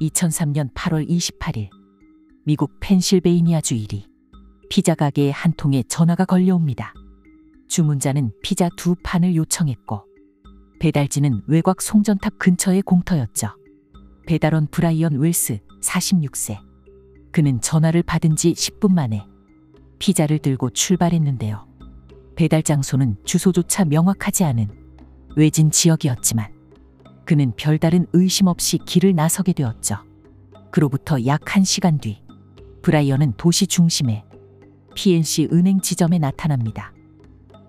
2003년 8월 28일 미국 펜실베이니아주 1위 피자 가게에 한 통에 전화가 걸려옵니다. 주문자는 피자 2판을 요청했고 배달지는 외곽 송전탑 근처의 공터였죠. 배달원 브라이언 웰스 46세. 그는 전화를 받은 지 10분 만에 피자를 들고 출발했는데요. 배달 장소는 주소조차 명확하지 않은 외진 지역이었지만 그는 별다른 의심 없이 길을 나서게 되었죠. 그로부터 약 1시간 뒤 브라이언은 도시 중심의 PNC 은행 지점에 나타납니다.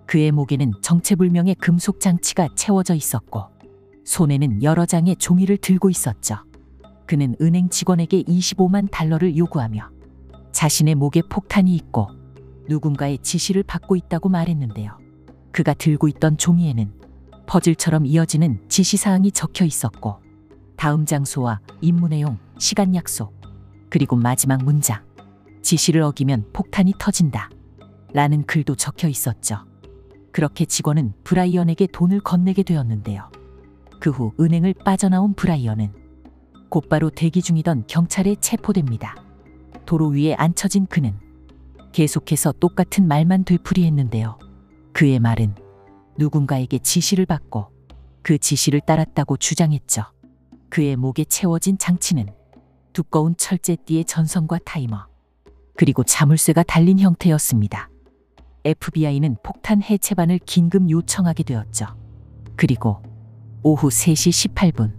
그의 목에는 정체불명의 금속 장치가 채워져 있었고 손에는 여러 장의 종이를 들고 있었죠. 그는 은행 직원에게 25만 달러를 요구하며 자신의 목에 폭탄이 있고 누군가의 지시를 받고 있다고 말했는데요. 그가 들고 있던 종이에는 퍼즐처럼 이어지는 지시사항이 적혀 있었고 다음 장소와 임무 내용, 시간 약속, 그리고 마지막 문장, 지시를 어기면 폭탄이 터진다 라는 글도 적혀 있었죠. 그렇게 직원은 브라이언에게 돈을 건네게 되었는데요. 그 후 은행을 빠져나온 브라이언은 곧바로 대기 중이던 경찰에 체포됩니다. 도로 위에 앉혀진 그는 계속해서 똑같은 말만 되풀이했는데요. 그의 말은 누군가에게 지시를 받고 그 지시를 따랐다고 주장했죠. 그의 목에 채워진 장치는 두꺼운 철제띠의 전선과 타이머, 그리고 자물쇠가 달린 형태였습니다. FBI는 폭탄 해체반을 긴급 요청하게 되었죠. 그리고 오후 3시 18분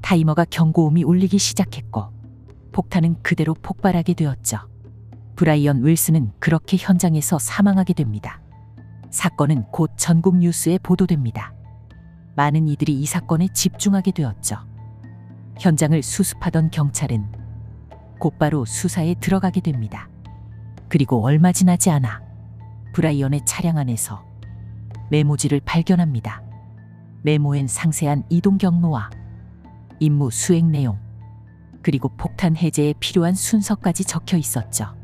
타이머가 경고음이 울리기 시작했고 폭탄은 그대로 폭발하게 되었죠. 브라이언 윌슨은 그렇게 현장에서 사망하게 됩니다. 사건은 곧 전국 뉴스에 보도됩니다. 많은 이들이 이 사건에 집중하게 되었죠. 현장을 수습하던 경찰은 곧바로 수사에 들어가게 됩니다. 그리고 얼마 지나지 않아 브라이언의 차량 안에서 메모지를 발견합니다. 메모엔 상세한 이동 경로와 임무 수행 내용, 그리고 폭탄 해제에 필요한 순서까지 적혀 있었죠.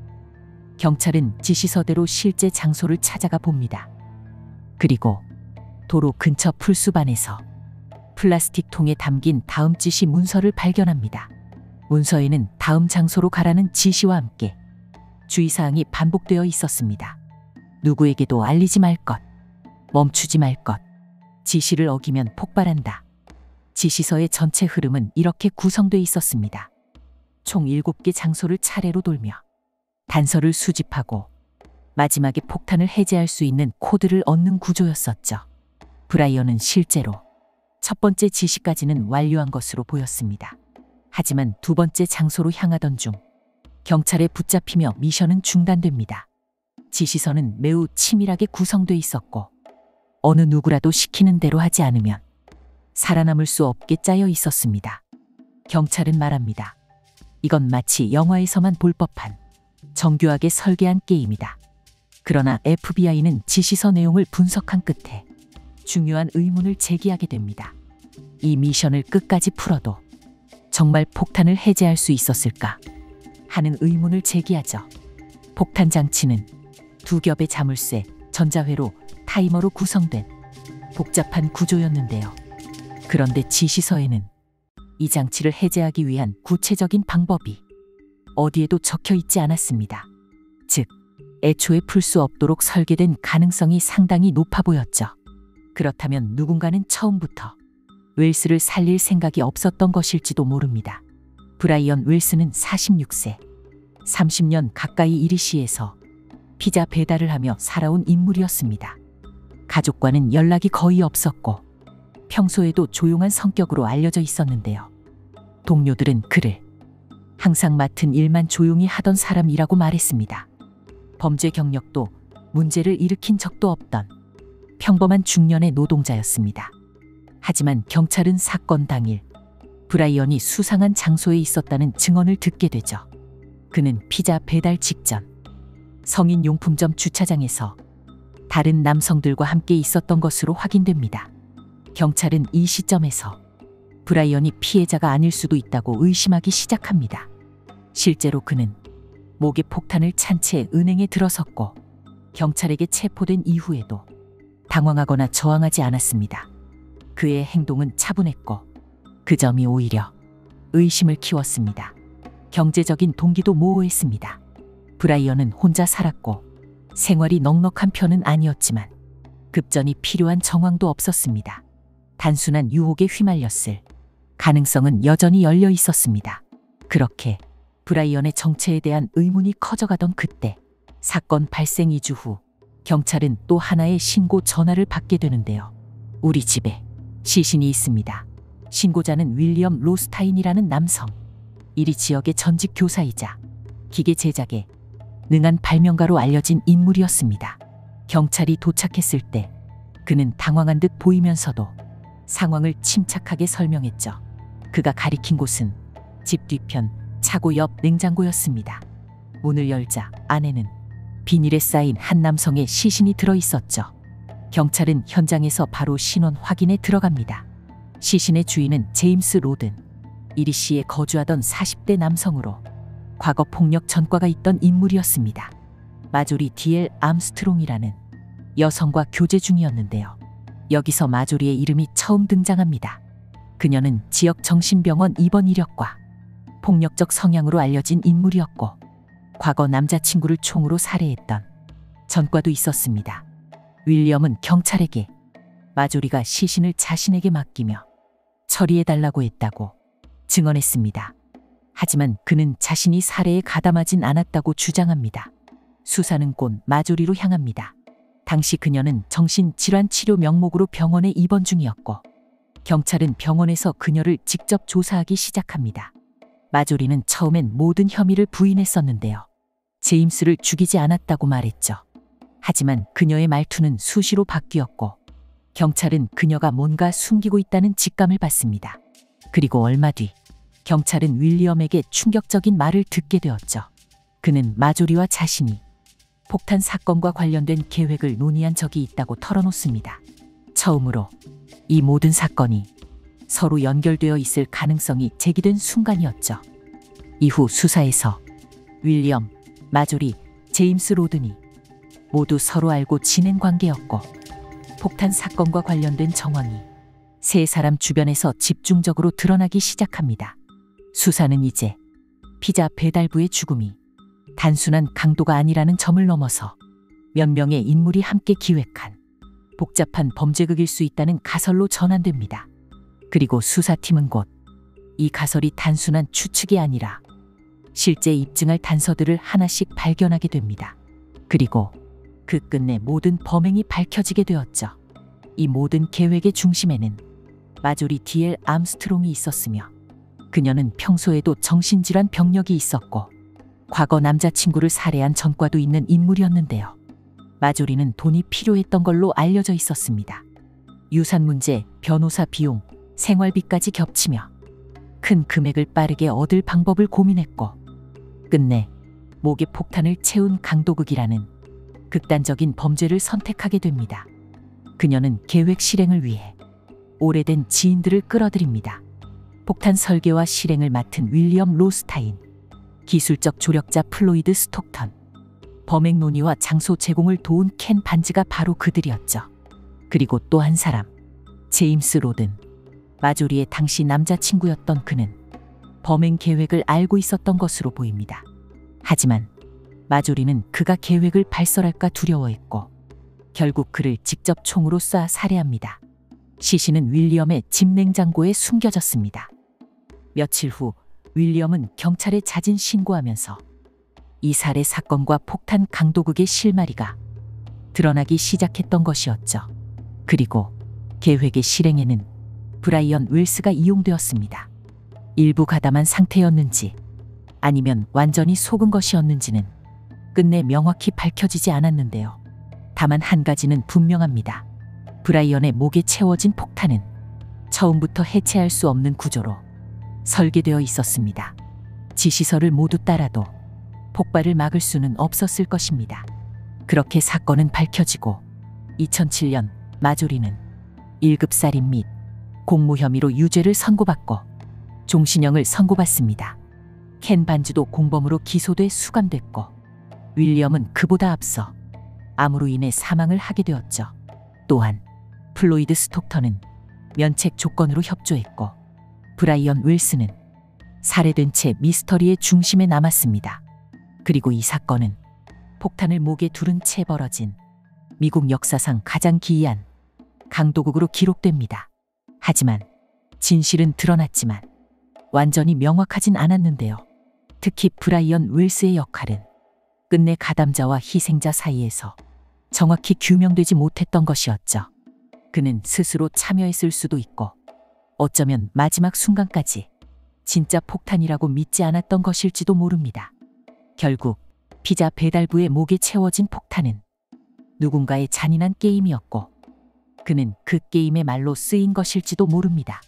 경찰은 지시서대로 실제 장소를 찾아가 봅니다. 그리고 도로 근처 풀숲안에서 플라스틱 통에 담긴 다음 지시 문서를 발견합니다. 문서에는 다음 장소로 가라는 지시와 함께 주의사항이 반복되어 있었습니다. 누구에게도 알리지 말 것, 멈추지 말 것, 지시를 어기면 폭발한다. 지시서의 전체 흐름은 이렇게 구성되어 있었습니다. 총 7개 장소를 차례로 돌며 단서를 수집하고 마지막에 폭탄을 해제할 수 있는 코드를 얻는 구조였었죠. 브라이언은 실제로 첫 번째 지시까지는 완료한 것으로 보였습니다. 하지만 두 번째 장소로 향하던 중 경찰에 붙잡히며 미션은 중단됩니다. 지시서는 매우 치밀하게 구성되어 있었고 어느 누구라도 시키는 대로 하지 않으면 살아남을 수 없게 짜여 있었습니다. 경찰은 말합니다. 이건 마치 영화에서만 볼 법한 정교하게 설계한 게임이다. 그러나 FBI는 지시서 내용을 분석한 끝에 중요한 의문을 제기하게 됩니다. 이 미션을 끝까지 풀어도 정말 폭탄을 해제할 수 있었을까 하는 의문을 제기하죠. 폭탄 장치는 두 겹의 자물쇠, 전자회로, 타이머로 구성된 복잡한 구조였는데요. 그런데 지시서에는 이 장치를 해제하기 위한 구체적인 방법이 어디에도 적혀 있지 않았습니다. 즉, 애초에 풀 수 없도록 설계된 가능성이 상당히 높아 보였죠. 그렇다면 누군가는 처음부터 웰스를 살릴 생각이 없었던 것일지도 모릅니다. 브라이언 웰스는 46세, 30년 가까이 이리시에서 피자 배달을 하며 살아온 인물이었습니다. 가족과는 연락이 거의 없었고 평소에도 조용한 성격으로 알려져 있었는데요. 동료들은 그를 항상 맡은 일만 조용히 하던 사람이라고 말했습니다. 범죄 경력도 문제를 일으킨 적도 없던 평범한 중년의 노동자였습니다. 하지만 경찰은 사건 당일 브라이언이 수상한 장소에 있었다는 증언을 듣게 되죠. 그는 피자 배달 직전 성인용품점 주차장에서 다른 남성들과 함께 있었던 것으로 확인됩니다. 경찰은 이 시점에서 브라이언이 피해자가 아닐 수도 있다고 의심하기 시작합니다. 실제로 그는 목에 폭탄을 찬 채 은행에 들어섰고 경찰에게 체포된 이후에도 당황하거나 저항하지 않았습니다. 그의 행동은 차분했고 그 점이 오히려 의심을 키웠습니다. 경제적인 동기도 모호했습니다. 브라이언은 혼자 살았고 생활이 넉넉한 편은 아니었지만 급전이 필요한 정황도 없었습니다. 단순한 유혹에 휘말렸을 가능성은 여전히 열려 있었습니다. 그렇게 브라이언의 정체에 대한 의문이 커져가던 그때 사건 발생 2주 후 경찰은 또 하나의 신고 전화를 받게 되는데요. 우리 집에 시신이 있습니다. 신고자는 윌리엄 로스타인이라는 남성. 이리 지역의 전직 교사이자 기계 제작에 능한 발명가로 알려진 인물이었습니다. 경찰이 도착했을 때 그는 당황한 듯 보이면서도 상황을 침착하게 설명했죠. 그가 가리킨 곳은 집 뒤편 차고 옆 냉장고였습니다. 문을 열자 안에는 비닐에 쌓인 한 남성의 시신이 들어 있었죠. 경찰은 현장에서 바로 신원 확인에 들어갑니다. 시신의 주인은 제임스 로든, 이리시에 거주하던 40대 남성으로 과거 폭력 전과가 있던 인물이었습니다. 마조리 D.L. 암스트롱이라는 여성과 교제 중이었는데요. 여기서 마조리의 이름이 처음 등장합니다. 그녀는 지역 정신병원 입원 이력과 폭력적 성향으로 알려진 인물이었고 과거 남자친구를 총으로 살해했던 전과도 있었습니다. 윌리엄은 경찰에게 마조리가 시신을 자신에게 맡기며 처리해달라고 했다고 증언했습니다. 하지만 그는 자신이 살해에 가담하진 않았다고 주장합니다. 수사는 곧 마조리로 향합니다. 당시 그녀는 정신질환 치료 명목으로 병원에 입원 중이었고 경찰은 병원에서 그녀를 직접 조사하기 시작합니다. 마조리는 처음엔 모든 혐의를 부인했었는데요. 제임스를 죽이지 않았다고 말했죠. 하지만 그녀의 말투는 수시로 바뀌었고 경찰은 그녀가 뭔가 숨기고 있다는 직감을 받습니다. 그리고 얼마 뒤 경찰은 윌리엄에게 충격적인 말을 듣게 되었죠. 그는 마조리와 자신이 폭탄 사건과 관련된 계획을 논의한 적이 있다고 털어놓습니다. 처음으로 이 모든 사건이 서로 연결되어 있을 가능성이 제기된 순간이었죠. 이후 수사에서 윌리엄, 마조리, 제임스 로든이 모두 서로 알고 지낸 관계였고 폭탄 사건과 관련된 정황이 세 사람 주변에서 집중적으로 드러나기 시작합니다. 수사는 이제 피자 배달부의 죽음이 단순한 강도가 아니라는 점을 넘어서 몇 명의 인물이 함께 기획한 복잡한 범죄극일 수 있다는 가설로 전환됩니다. 그리고 수사팀은 곧 이 가설이 단순한 추측이 아니라 실제 입증할 단서들을 하나씩 발견하게 됩니다. 그리고 그 끝내 모든 범행이 밝혀지게 되었죠. 이 모든 계획의 중심에는 마조리 D.L. 암스트롱이 있었으며 그녀는 평소에도 정신질환 병력이 있었고 과거 남자친구를 살해한 전과도 있는 인물이었는데요. 마조리는 돈이 필요했던 걸로 알려져 있었습니다. 유산 문제, 변호사 비용, 생활비까지 겹치며 큰 금액을 빠르게 얻을 방법을 고민했고 끝내 목에 폭탄을 채운 강도극이라는 극단적인 범죄를 선택하게 됩니다. 그녀는 계획 실행을 위해 오래된 지인들을 끌어들입니다. 폭탄 설계와 실행을 맡은 윌리엄 로스타인, 기술적 조력자 플로이드 스톡턴, 범행 논의와 장소 제공을 도운 켄 반즈가 바로 그들이었죠. 그리고 또 한 사람, 제임스 로든, 마조리의 당시 남자친구였던 그는 범행 계획을 알고 있었던 것으로 보입니다. 하지만 마조리는 그가 계획을 발설할까 두려워했고 결국 그를 직접 총으로 쏴 살해합니다. 시신은 윌리엄의 집 냉장고에 숨겨졌습니다. 며칠 후 윌리엄은 경찰에 자진 신고하면서 이 살해 사건과 폭탄 강도극의 실마리가 드러나기 시작했던 것이었죠. 그리고 계획의 실행에는 브라이언 웰스가 이용되었습니다. 일부 가담한 상태였는지 아니면 완전히 속은 것이었는지는 끝내 명확히 밝혀지지 않았는데요. 다만 한 가지는 분명합니다. 브라이언의 목에 채워진 폭탄은 처음부터 해체할 수 없는 구조로 설계되어 있었습니다. 지시서를 모두 따라도 폭발을 막을 수는 없었을 것입니다. 그렇게 사건은 밝혀지고 2007년 마조리는 1급 살인 및 공모 혐의로 유죄를 선고받고 종신형을 선고받습니다. 켄 반즈도 공범으로 기소돼 수감됐고 윌리엄은 그보다 앞서 암으로 인해 사망을 하게 되었죠. 또한 플로이드 스톡턴은 면책 조건으로 협조했고 브라이언 윌스는 살해된 채 미스터리의 중심에 남았습니다. 그리고 이 사건은 폭탄을 목에 두른 채 벌어진 미국 역사상 가장 기이한 강도국으로 기록됩니다. 하지만 진실은 드러났지만 완전히 명확하진 않았는데요. 특히 브라이언 웰스의 역할은 끝내 가담자와 희생자 사이에서 정확히 규명되지 못했던 것이었죠. 그는 스스로 참여했을 수도 있고 어쩌면 마지막 순간까지 진짜 폭탄이라고 믿지 않았던 것일지도 모릅니다. 결국 피자 배달부의 목에 채워진 폭탄은 누군가의 잔인한 게임이었고 그는 그 게임의 말로 쓰인 것일지도 모릅니다.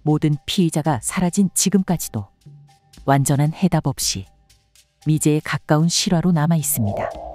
모든 피의자가 사라진 지금까지도 완전한 해답 없이 미제에 가까운 실화로 남아 있습니다.